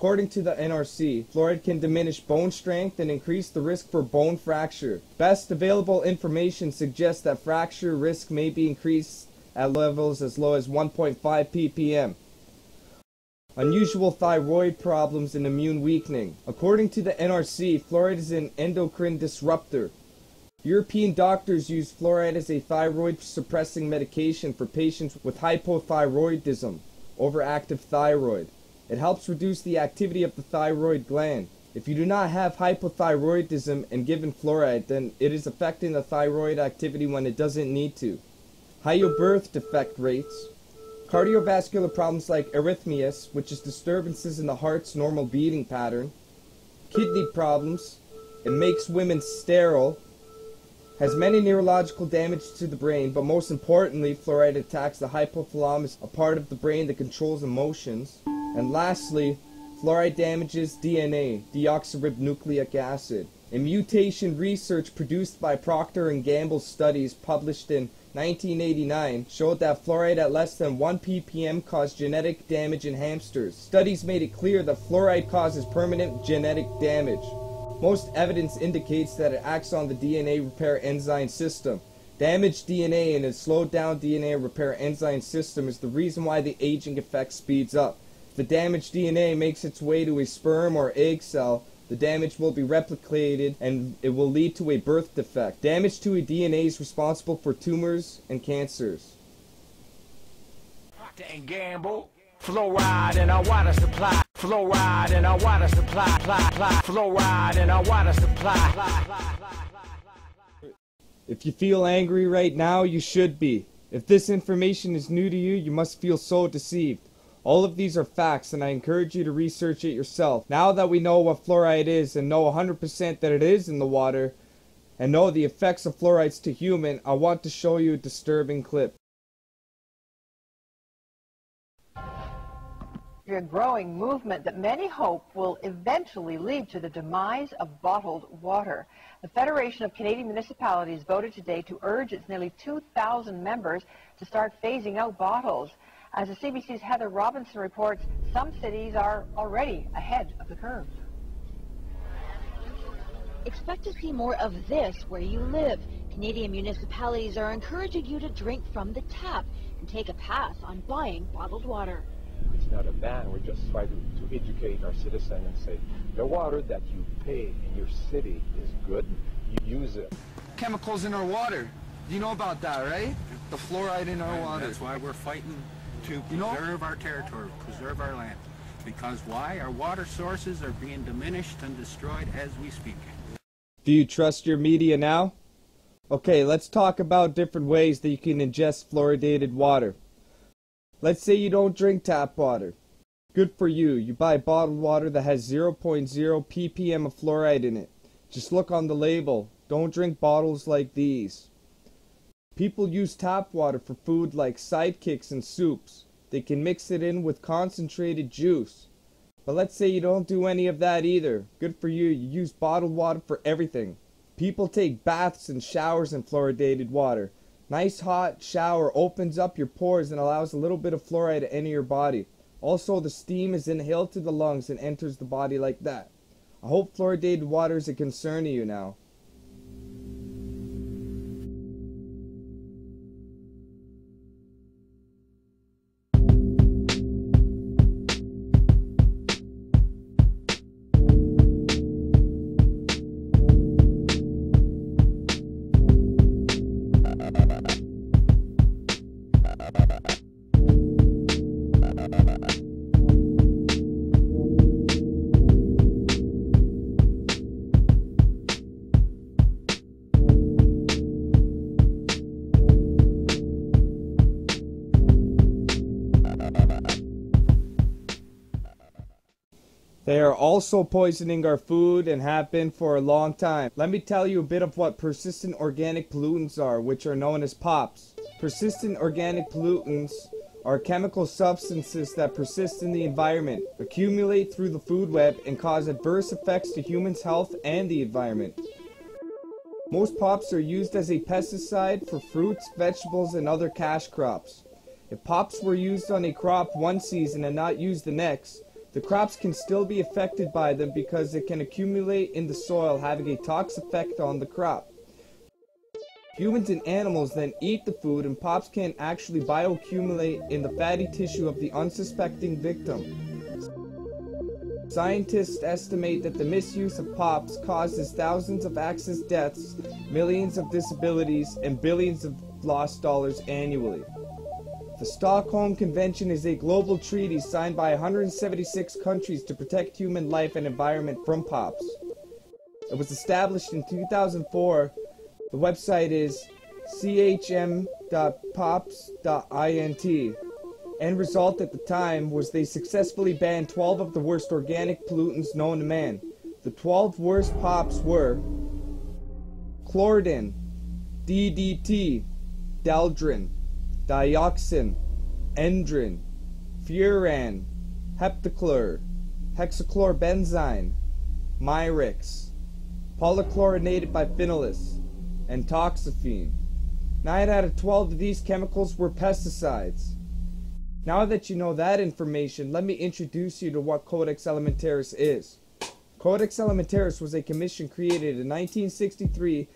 According to the NRC, fluoride can diminish bone strength and increase the risk for bone fracture. Best available information suggests that fracture risk may be increased at levels as low as 1.5 ppm. Unusual thyroid problems and immune weakening. According to the NRC, fluoride is an endocrine disruptor. European doctors use fluoride as a thyroid suppressing medication for patients with hypothyroidism, overactive thyroid. It helps reduce the activity of the thyroid gland. If you do not have hypothyroidism and given fluoride, then it is affecting the thyroid activity when it doesn't need to. Higher birth defect rates. Cardiovascular problems like arrhythmias, which is disturbances in the heart's normal beating pattern. Kidney problems. It makes women sterile. Has many neurological damage to the brain, but most importantly, fluoride attacks the hypothalamus, a part of the brain that controls emotions. And lastly, fluoride damages DNA, deoxyribonucleic acid. A mutation research produced by Procter & Gamble's studies published in 1989 showed that fluoride at less than 1 ppm caused genetic damage in hamsters. Studies made it clear that fluoride causes permanent genetic damage. Most evidence indicates that it acts on the DNA repair enzyme system. Damaged DNA and a slowed down DNA repair enzyme system is the reason why the aging effect speeds up. If the damaged DNA makes its way to a sperm or egg cell, the damage will be replicated and it will lead to a birth defect. Damage to a DNA is responsible for tumors and cancers. Procter & Gamble, fluoride in our water supply. Fluoride in our water supply. Fluoride in our water supply. If you feel angry right now, you should be. If this information is new to you, you must feel so deceived. All of these are facts, and I encourage you to research it yourself. Now that we know what fluoride is and know 100% that it is in the water, and know the effects of fluorides to human, I want to show you a disturbing clip. A growing movement that many hope will eventually lead to the demise of bottled water. The Federation of Canadian Municipalities voted today to urge its nearly 2,000 members to start phasing out bottles. As the CBC's Heather Robinson reports, some cities are already ahead of the curve. Expect to see more of this where you live. Canadian municipalities are encouraging you to drink from the tap and take a pass on buying bottled water. It's not a ban. We're just trying to educate our citizens and say the water that you pay in your city is good. You use it. Chemicals in our water. You know about that, right? The fluoride in our water. That's why we're fighting to preserve our territory, preserve our land. Because why? Our water sources are being diminished and destroyed as we speak. Do you trust your media now? Okay, let's talk about different ways that you can ingest fluoridated water. Let's say you don't drink tap water. Good for you. You buy bottled water that has 0.0 ppm of fluoride in it. Just look on the label. Don't drink bottles like these. People use tap water for food like sidekicks and soups. They can mix it in with concentrated juice. But let's say you don't do any of that either. Good for you. You use bottled water for everything. People take baths and showers in fluoridated water. Nice hot shower opens up your pores and allows a little bit of fluoride to enter your body. Also, the steam is inhaled to the lungs and enters the body like that. I hope fluoridated water is a concern to you now. They are also poisoning our food and have been for a long time. Let me tell you a bit of what persistent organic pollutants are, which are known as POPs. Persistent organic pollutants are chemical substances that persist in the environment, accumulate through the food web, and cause adverse effects to humans' health and the environment. Most POPs are used as a pesticide for fruits, vegetables, and other cash crops. If POPs were used on a crop one season and not used the next, The crops can still be affected by them because it can accumulate in the soil, having a toxic effect on the crop. Humans and animals then eat the food, and pops can actually bioaccumulate in the fatty tissue of the unsuspecting victim. Scientists estimate that the misuse of pops causes thousands of access deaths, millions of disabilities, and billions of lost dollars annually. The Stockholm Convention is a global treaty signed by 176 countries to protect human life and environment from pops. It was established in 2004. The website is chm.pops.int. End result at the time was they successfully banned 12 of the worst organic pollutants known to man. The 12 worst pops were chlordin, DDT, daldrin, dioxin, endrin, furan, heptachlor, hexachlorobenzene, Myrix, polychlorinated biphenyls, and toxaphene. 9 out of 12 of these chemicals were pesticides. Now that you know that information, let me introduce you to what Codex Alimentarius is. Codex Alimentarius was a commission created in 1963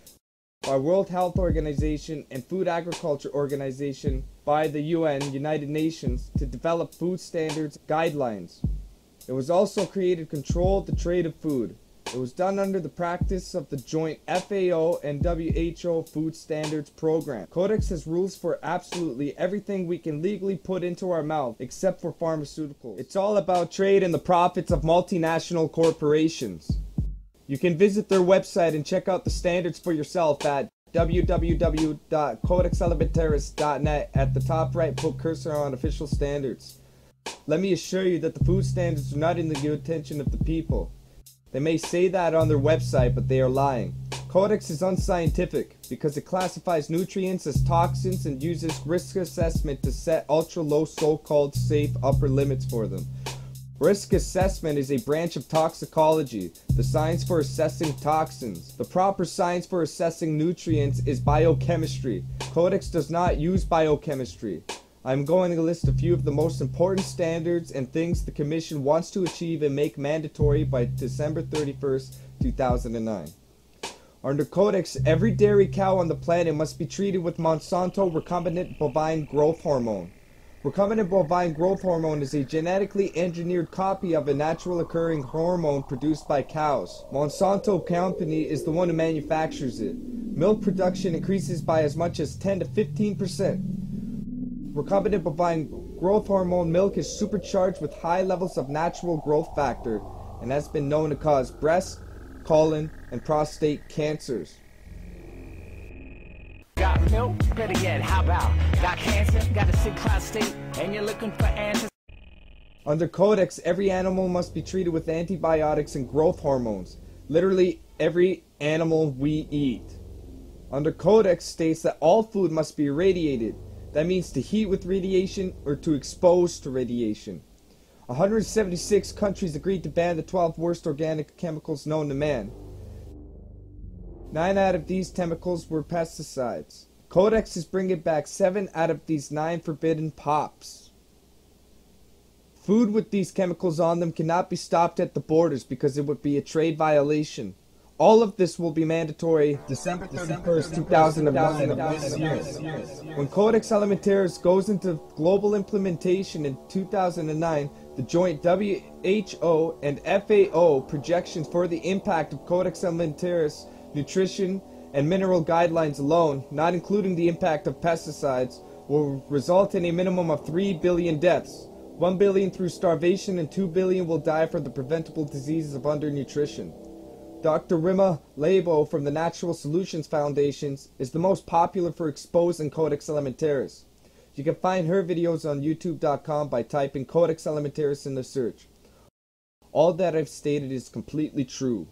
by World Health Organization and Food Agriculture Organization by the UN, United Nations, to develop food standards guidelines. It was also created to control the trade of food. It was done under the practice of the joint FAO and WHO Food Standards Program. Codex has rules for absolutely everything we can legally put into our mouth, except for pharmaceuticals. It's all about trade and the profits of multinational corporations. You can visit their website and check out the standards for yourself at www.codexalimentarius.net. At the top right, put cursor on official standards. Let me assure you that the food standards are not in the good intention of the people. They may say that on their website, but they are lying. Codex is unscientific because it classifies nutrients as toxins and uses risk assessment to set ultra-low so-called safe upper limits for them. Risk assessment is a branch of toxicology, the science for assessing toxins. The proper science for assessing nutrients is biochemistry. Codex does not use biochemistry. I'm going to list a few of the most important standards and things the Commission wants to achieve and make mandatory by December 31st, 2009. Under Codex, every dairy cow on the planet must be treated with Monsanto recombinant bovine growth hormone. Recombinant bovine growth hormone is a genetically engineered copy of a natural occurring hormone produced by cows. Monsanto Company is the one who manufactures it. Milk production increases by as much as 10 to 15%. Recombinant bovine growth hormone milk is supercharged with high levels of natural growth factor and has been known to cause breast, colon, and prostate cancers. Got milk? Better yet, how about? Got cancer? Got a sick prostate? And you're looking for answers? Under Codex, every animal must be treated with antibiotics and growth hormones. Literally every animal we eat. Under Codex states that all food must be irradiated. That means to heat with radiation or to expose to radiation. 176 countries agreed to ban the 12 worst organic chemicals known to man. 9 out of these chemicals were pesticides. Codex is bringing back 7 out of these 9 forbidden pops. Food with these chemicals on them cannot be stopped at the borders because it would be a trade violation. All of this will be mandatory December 31st, 2009 of this year. When Codex Alimentarius goes into global implementation in 2009, the joint WHO and FAO projections for the impact of Codex Alimentarius nutrition and mineral guidelines alone, not including the impact of pesticides, will result in a minimum of 3 billion deaths. 1 billion through starvation and 2 billion will die from the preventable diseases of undernutrition. Dr. Rima Labo from the Natural Solutions Foundations is the most popular for exposing Codex Alimentarius. You can find her videos on youtube.com by typing Codex Alimentarius in the search. All that I've stated is completely true.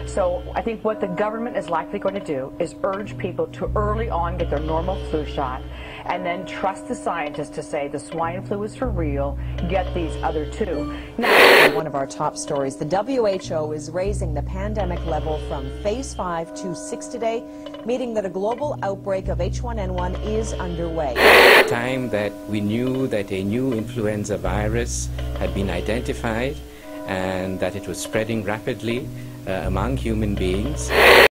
So I think what the government is likely going to do is urge people to early on get their normal flu shot and then trust the scientists to say the swine flu is for real, get these other two. Now, one of our top stories, the WHO is raising the pandemic level from phase 5 to 6 today, meaning that a global outbreak of H1N1 is underway. Time that we knew that a new influenza virus had been identified and that it was spreading rapidly among human beings.